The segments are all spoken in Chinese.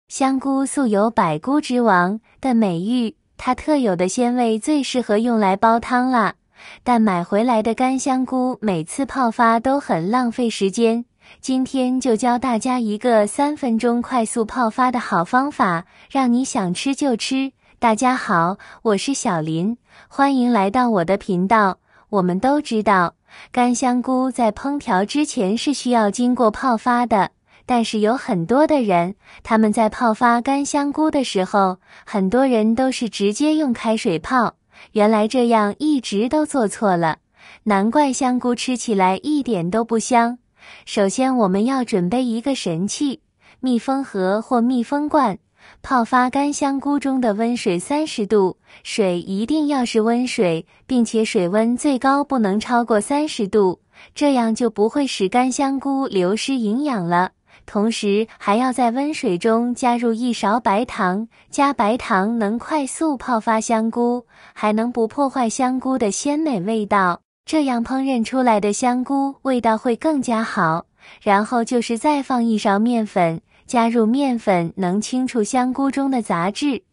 香菇素有百菇之王的美誉，它特有的鲜味最适合用来煲汤啦。但买回来的干香菇每次泡发都很浪费时间，今天就教大家一个3分钟快速泡发的好方法，让你想吃就吃。大家好，我是小林，欢迎来到我的频道。我们都知道，干香菇在烹调之前是需要经过泡发的，但是有很多的人，他们在泡发干香菇的时候，很多人都是直接用开水泡。原来这样一直都做错了，难怪香菇吃起来一点都不香。首先我们要准备一个神器，密封盒或密封罐，泡发干香菇中的温水30度，水一定要是温水，并且水温最高不能超过30度，这样就不会使干香菇流失营养了。同时还要在温水中加入1勺白糖，加白糖能快速泡发香菇，还能不破坏香菇的鲜美味道，这样烹饪出来的香菇味道会更加好。然后就是再放1勺面粉，加入面粉能清除香菇中的杂质，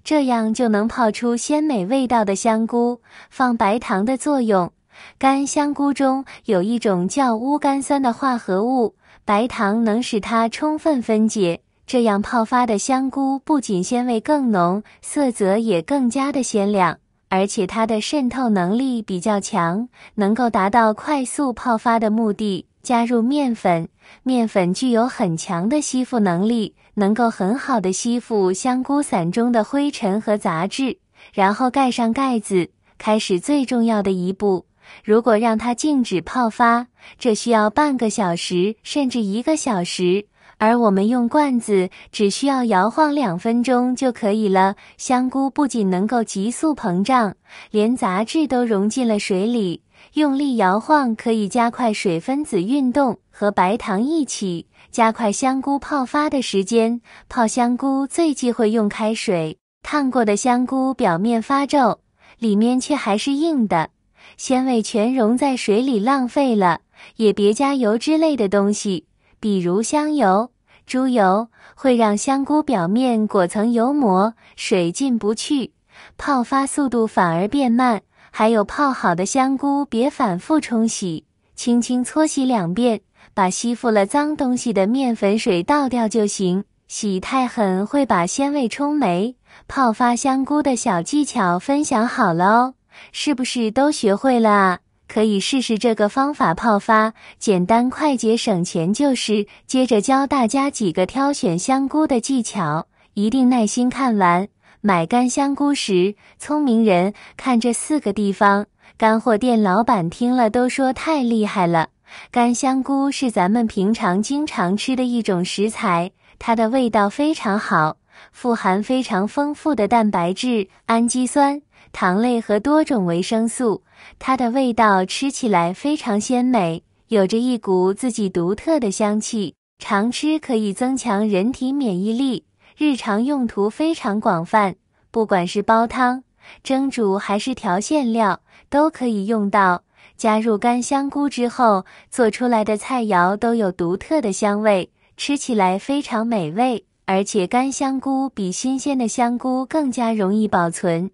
这样就能泡出鲜美味道的香菇。放白糖的作用，干香菇中有一种叫钨甘酸的化合物，白糖能使它充分分解，这样泡发的香菇不仅鲜味更浓，色泽也更加的鲜亮，而且它的渗透能力比较强，能够达到快速泡发的目的。加入面粉，面粉具有很强的吸附能力，能够很好的吸附香菇伞中的灰尘和杂质。然后盖上盖子，开始最重要的一步。如果让它静止泡发，这需要半个小时甚至1个小时，而我们用罐子只需要摇晃2分钟就可以了。香菇不仅能够急速膨胀，连杂质都融进了水里。用力摇晃可以加快水分子运动，和白糖一起加快香菇泡发的时间。泡香菇最忌讳用开水，烫过的香菇表面发皱，里面却还是硬的，鲜味全溶在水里浪费了。也别加油脂类的东西，比如香油、猪油，会让香菇表面裹层油膜，水进不去，泡发速度反而变慢。还有泡好的香菇别反复冲洗，轻轻搓洗2遍，把吸附了脏东西的面粉水倒掉就行，洗太狠会把鲜味冲没。泡发香菇的小技巧分享好了哦，是不是都学会了啊？可以试试这个方法泡发，简单快捷省钱就是。接着教大家几个挑选香菇的技巧，一定耐心看完。买干香菇时，聪明人看这4个地方，干货店老板听了都说太厉害了。干香菇是咱们平常经常吃的一种食材，它的味道非常好，富含非常丰富的蛋白质、氨基酸、糖类和多种维生素，它的味道吃起来非常鲜美，有着一股自己独特的香气，常吃可以增强人体免疫力。日常用途非常广泛，不管是煲汤、蒸煮还是调馅料，都可以用到。加入干香菇之后，做出来的菜肴都有独特的香味，吃起来非常美味。而且干香菇比新鲜的香菇更加容易保存。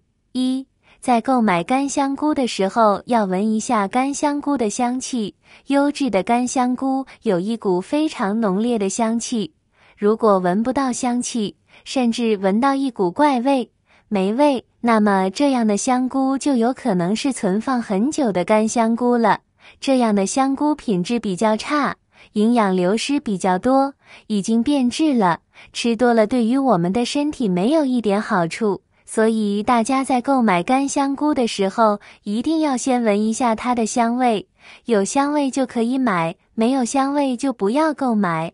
在购买干香菇的时候，要闻一下干香菇的香气。优质的干香菇有一股非常浓烈的香气，如果闻不到香气，甚至闻到一股怪味、霉味，那么这样的香菇就有可能是存放很久的干香菇了。这样的香菇品质比较差，营养流失比较多，已经变质了，吃多了对于我们的身体没有一点好处。所以大家在购买干香菇的时候，一定要先闻一下它的香味，有香味就可以买，没有香味就不要购买。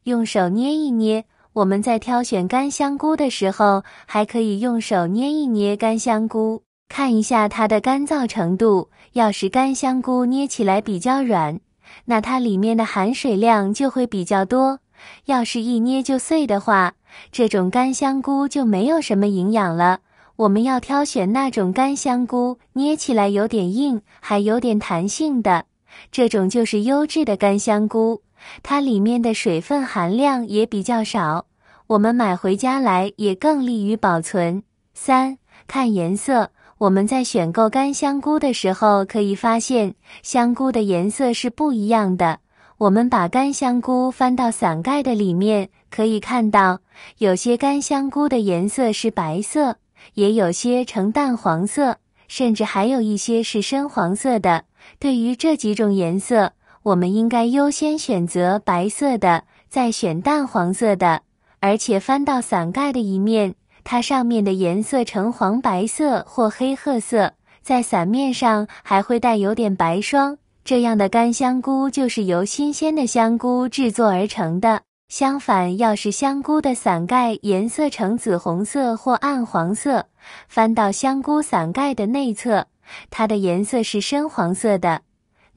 用手捏一捏，我们在挑选干香菇的时候，还可以用手捏一捏干香菇，看一下它的干燥程度。要是干香菇捏起来比较软，那它里面的含水量就会比较多。要是一捏就碎的话，这种干香菇就没有什么营养了。我们要挑选那种干香菇，捏起来有点硬，还有点弹性的，这种就是优质的干香菇。它里面的水分含量也比较少，我们买回家来也更利于保存。3. 看颜色。我们在选购干香菇的时候可以发现，香菇的颜色是不一样的。我们把干香菇翻到伞盖的里面，可以看到，有些干香菇的颜色是白色，也有些呈淡黄色，甚至还有一些是深黄色的。对于这几种颜色，我们应该优先选择白色的，再选淡黄色的。而且翻到伞盖的一面，它上面的颜色呈黄白色或黑褐色，在伞面上还会带有点白霜，这样的干香菇就是由新鲜的香菇制作而成的。相反，要是香菇的伞盖颜色呈紫红色或暗黄色，翻到香菇伞盖的内侧，它的颜色是深黄色的。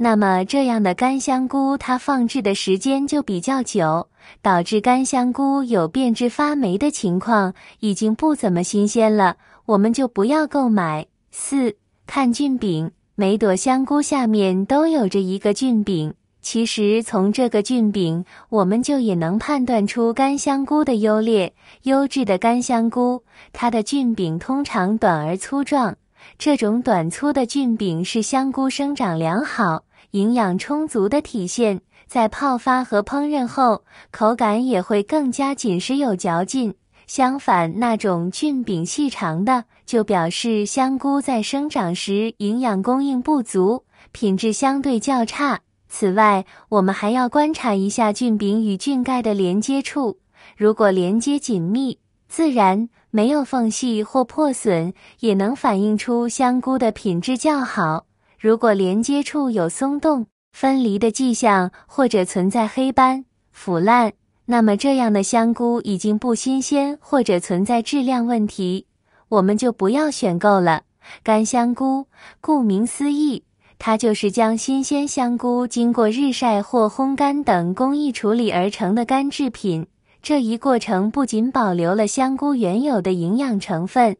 那么这样的干香菇它放置的时间就比较久，导致干香菇有变质发霉的情况，已经不怎么新鲜了，我们就不要购买。4. 看菌柄。每朵香菇下面都有着一个菌柄，其实从这个菌柄，我们就也能判断出干香菇的优劣。优质的干香菇，它的菌柄通常短而粗壮，这种短粗的菌柄是香菇生长良好、营养充足的体现，在泡发和烹饪后，口感也会更加紧实有嚼劲。相反，那种菌柄细长的，就表示香菇在生长时营养供应不足，品质相对较差。此外，我们还要观察一下菌柄与菌盖的连接处，如果连接紧密、自然，没有缝隙或破损，也能反映出香菇的品质较好。如果连接处有松动、分离的迹象，或者存在黑斑、腐烂，那么这样的香菇已经不新鲜或者存在质量问题，我们就不要选购了。干香菇，顾名思义，它就是将新鲜香菇经过日晒或烘干等工艺处理而成的干制品。这一过程不仅保留了香菇原有的营养成分，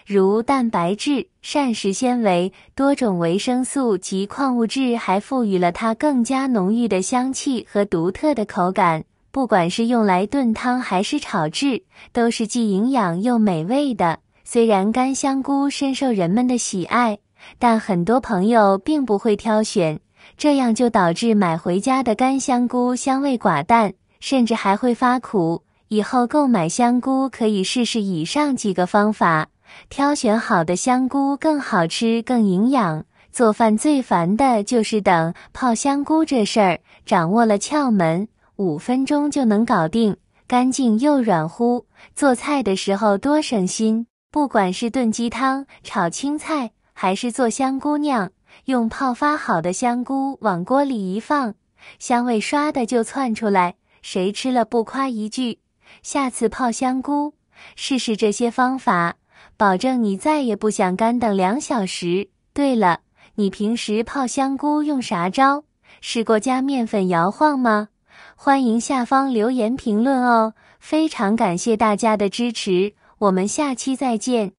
如蛋白质、膳食纤维、多种维生素及矿物质，还赋予了它更加浓郁的香气和独特的口感。不管是用来炖汤还是炒制，都是既营养又美味的。虽然干香菇深受人们的喜爱，但很多朋友并不会挑选，这样就导致买回家的干香菇香味寡淡，甚至还会发苦。以后购买香菇可以试试以上几个方法，挑选好的香菇更好吃更营养。做饭最烦的就是等泡香菇这事儿，掌握了窍门，5分钟就能搞定，干净又软乎，做菜的时候多省心。不管是炖鸡汤、炒青菜，还是做香菇酿，用泡发好的香菇往锅里一放，香味唰的就窜出来，谁吃了不夸一句。下次泡香菇，试试这些方法，保证你再也不想干等2小时。对了，你平时泡香菇用啥招？试过加面粉摇晃吗？欢迎下方留言评论哦，非常感谢大家的支持，我们下期再见。